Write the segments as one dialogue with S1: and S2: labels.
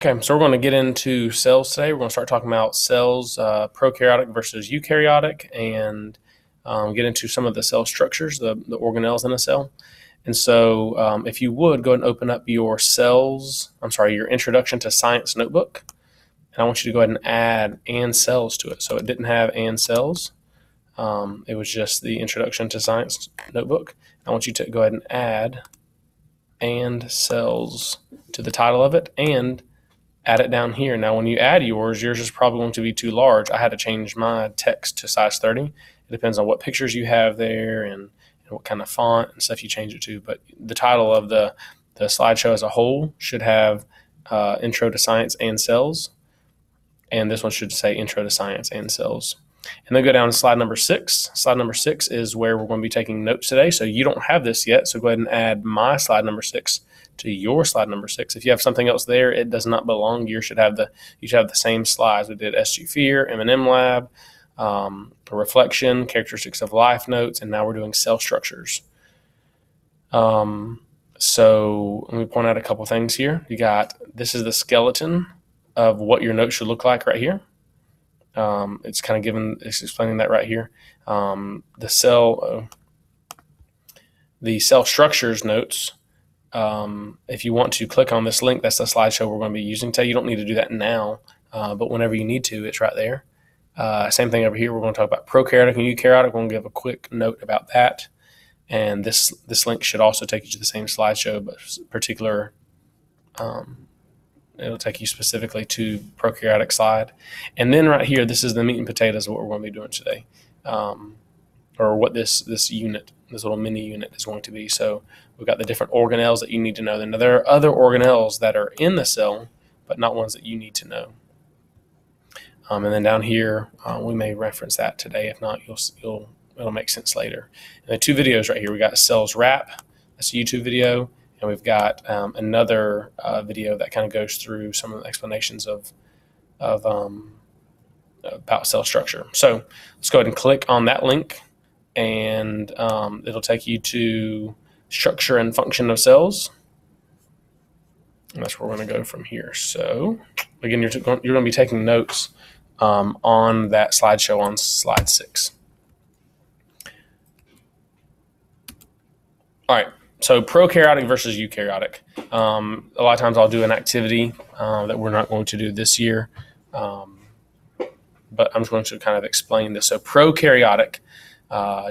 S1: Okay, so we're going to get into cells today. We're going to start talking about cells, prokaryotic versus eukaryotic, and get into some of the cell structures, the organelles in a cell. And so if you would, go ahead and open up your your Introduction to Science notebook. And I want you to go ahead and add and cells to it. So it didn't have and cells. It was just the Introduction to Science notebook. I want you to go ahead and add and cells to the title of it and add it down here. Now, when you add yours is probably going to be too large. I had to change my text to size 30. It depends on what pictures you have there and what kind of font and stuff you change it to. But the title of the slideshow as a whole should have Intro to Science and Cells. And this one should say Intro to Science and Cells. And then go down to slide number 6. Slide number 6 is where we're going to be taking notes today. So you don't have this yet. So go ahead and add my slide number 6 to your slide number 6. If you have something else there, it does not belong. You should have the same slides. We did SG Fear, M&M Lab, reflection, characteristics of life notes, and now we're doing cell structures. So let me point out a couple things here. This is the skeleton of what your note should look like right here. It's explaining that right here. The cell structures notes. If you want to click on this link, that's the slideshow we're going to be using today. You don't need to do that now, but whenever you need to, it's right there. Same thing over here. We're going to talk about prokaryotic and eukaryotic. We're going to give a quick note about that. And this link should also take you to the same slideshow, but it'll take you specifically to prokaryotic slide. And then right here, this is the meat and potatoes of what we're going to be doing today, or what this little mini unit is going to be. So we've got the different organelles that you need to know. Now, there are other organelles that are in the cell, but not ones that you need to know. And then down here, we may reference that today. If not, it'll make sense later. And the 2 videos right here, we got Cells Wrap. That's a YouTube video. And we've got another video that kind of goes through some of the explanations about cell structure. So let's go ahead and click on that link, and it'll take you to structure and function of cells. And that's where we're going to go from here. So again, you're going to be taking notes on that slideshow on slide 6. All right. So prokaryotic versus eukaryotic. A lot of times I'll do an activity that we're not going to do this year, but I'm just going to kind of explain this. So prokaryotic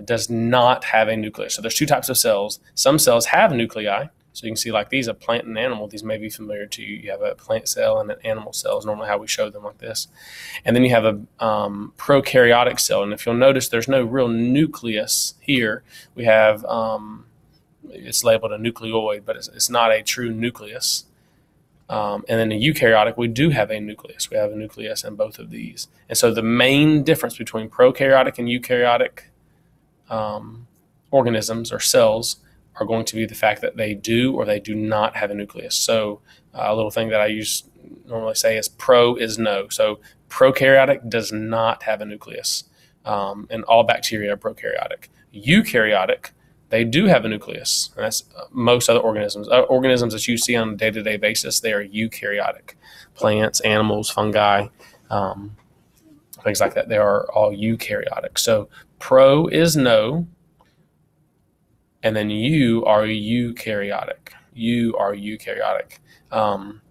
S1: does not have a nucleus. So there's 2 types of cells. Some cells have nuclei. So you can see like these, a plant and animal, these may be familiar to you. You have a plant cell and an animal cell is normally how we show them like this. And then you have a prokaryotic cell. And if you'll notice, there's no real nucleus here. We have... it's labeled a nucleoid, but it's not a true nucleus. And then the eukaryotic, we do have a nucleus. We have a nucleus in both of these. And so the main difference between prokaryotic and eukaryotic organisms or cells are going to be the fact that they do or they do not have a nucleus. So a little thing that I normally say is pro is no. So prokaryotic does not have a nucleus, and all bacteria are prokaryotic. Eukaryotic, they do have a nucleus, and that's most other organisms. Organisms that you see on a day-to-day basis, they are eukaryotic. Plants, animals, fungi, things like that, they are all eukaryotic. So pro is no, and then you are eukaryotic. You are eukaryotic. And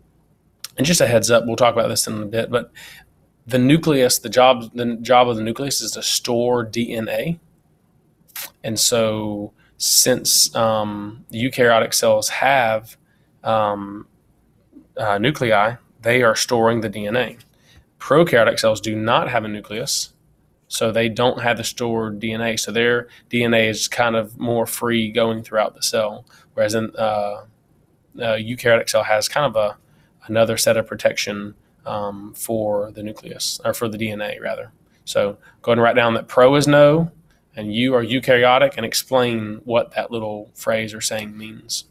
S1: just a heads up, we'll talk about this in a bit, but the nucleus, the job of the nucleus is to store DNA. And so since eukaryotic cells have nuclei, they are storing the DNA. Prokaryotic cells do not have a nucleus, so they don't have the stored DNA. So their DNA is kind of more free going throughout the cell, whereas a eukaryotic cell has kind of another set of protection for the nucleus, or for the DNA rather. So go ahead and write down that pro is no, and you are eukaryotic, and explain what that little phrase or saying means.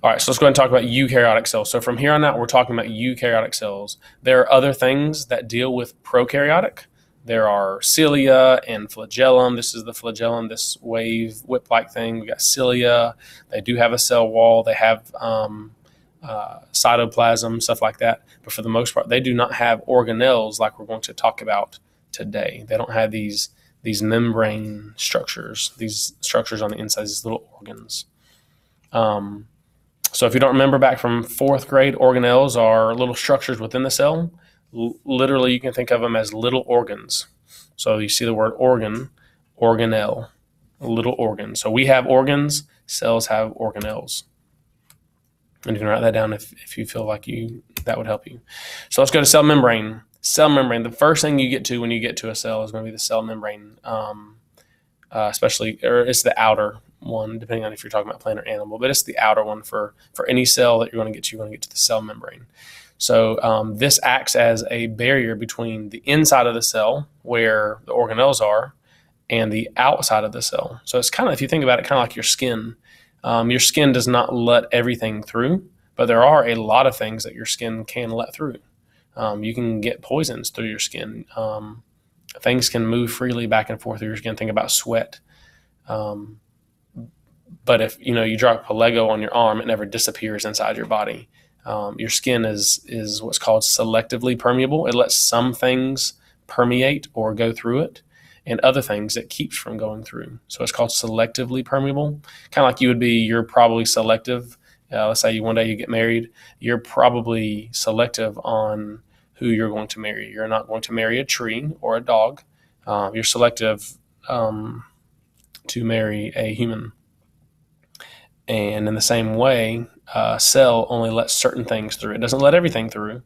S1: All right, so let's go ahead and talk about eukaryotic cells. So from here on out, we're talking about eukaryotic cells. There are other things that deal with prokaryotic. There are cilia and flagellum. This is the flagellum, this whip-like thing. We got cilia. They do have a cell wall. They have cytoplasm, stuff like that. But for the most part, they do not have organelles like we're going to talk about today. They don't have these membrane structures, these structures on the inside, these little organs. So if you don't remember back from 4th grade, organelles are little structures within the cell. Literally, you can think of them as little organs. So you see the word organ, organelle, a little organ. So we have organs, cells have organelles. And you can write that down if you feel like that would help you. So let's go to cell membrane. Cell membrane, the first thing you get to when you get to a cell is going to be the cell membrane, especially, or it's the outer one, depending on if you're talking about plant or animal, but it's the outer one for any cell that you're going to get to. You're going to get to the cell membrane. So this acts as a barrier between the inside of the cell, where the organelles are, and the outside of the cell. So it's kind of, if you think about it, kind of like your skin. Your skin does not let everything through, but there are a lot of things that your skin can let through. You can get poisons through your skin. Things can move freely back and forth through your skin. Think about sweat. But if you drop a Lego on your arm, it never disappears inside your body. Your skin is what's called selectively permeable. It lets some things permeate or go through it, and other things it keeps from going through. So it's called selectively permeable. Kind of like you're probably selective. Let's say one day you get married, you're probably selective on who you're going to marry. You're not going to marry a tree or a dog. You're selective to marry a human. And in the same way, a cell only lets certain things through. It doesn't let everything through.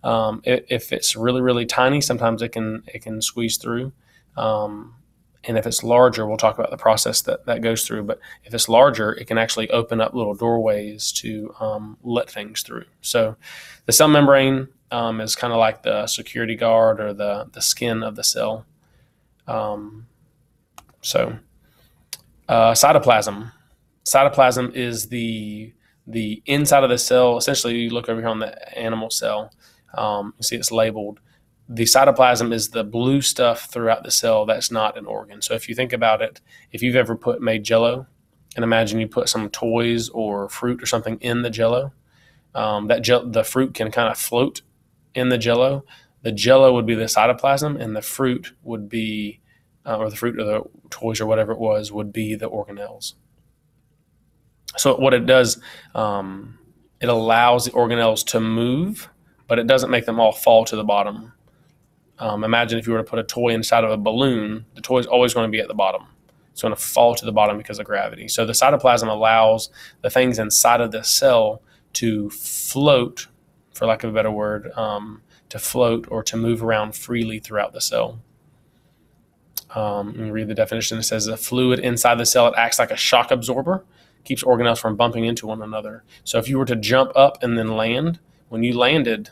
S1: If it's really, really tiny, sometimes it can squeeze through. And if it's larger, we'll talk about the process that goes through. But if it's larger, it can actually open up little doorways to let things through. So the cell membrane is kind of like the security guard or the skin of the cell. Cytoplasm. Cytoplasm is the inside of the cell. Essentially, you look over here on the animal cell. You see it's labeled. The cytoplasm is the blue stuff throughout the cell that's not an organ. So if you think about it, if you've ever made Jell-O, and imagine you put some toys or fruit or something in the Jell-O, the fruit can kind of float in the Jell-O. The Jell-O would be the cytoplasm, and the fruit would be, or the fruit or the toys or whatever it was, would be the organelles. So what it does, it allows the organelles to move, but it doesn't make them all fall to the bottom. Imagine if you were to put a toy inside of a balloon, the toy is always going to be at the bottom. It's going to fall to the bottom because of gravity. So the cytoplasm allows the things inside of the cell to float, for lack of a better word, to float or to move around freely throughout the cell. You read the definition. It says a fluid inside the cell, it acts like a shock absorber, keeps organelles from bumping into one another. So if you were to jump up and then land, when you landed,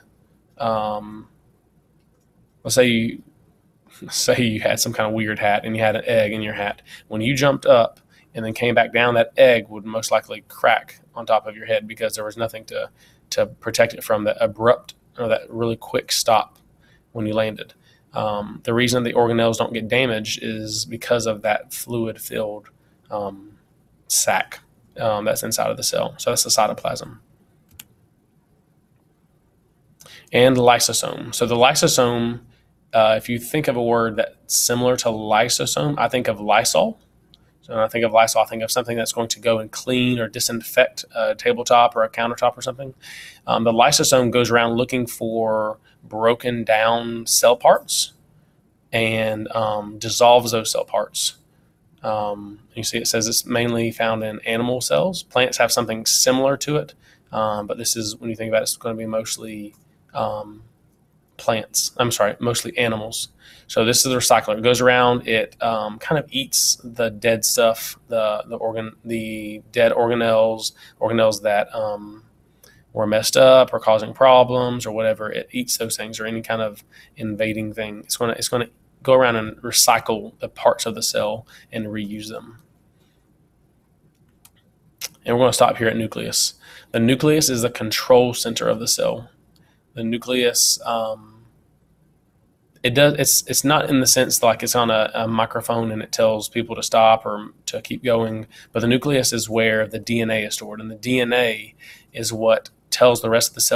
S1: let's say you had some kind of weird hat and you had an egg in your hat. When you jumped up and then came back down, that egg would most likely crack on top of your head because there was nothing to protect it from that abrupt or that really quick stop when you landed. The reason the organelles don't get damaged is because of that fluid-filled sac that's inside of the cell. So that's the cytoplasm. And lysosome. So the lysosome, if you think of a word that's similar to lysosome, I think of Lysol. So when I think of Lysol, I think of something that's going to go and clean or disinfect a tabletop or a countertop or something. The lysosome goes around looking for broken down cell parts and dissolves those cell parts. You see it says it's mainly found in animal cells. Plants have something similar to it, but this is, when you think about it, it's going to be mostly mostly animals. So this is the recycler. It goes around, it kind of eats the dead stuff, the dead organelles that were messed up or causing problems or whatever. It eats those things, or any kind of invading thing. It's going to go around and recycle the parts of the cell and reuse them. And we're going to stop here at nucleus. The nucleus is the control center of the cell. The nucleus, it's not in the sense like it's on a microphone and it tells people to stop or to keep going, but the nucleus is where the DNA is stored, and the DNA is what tells the rest of the cell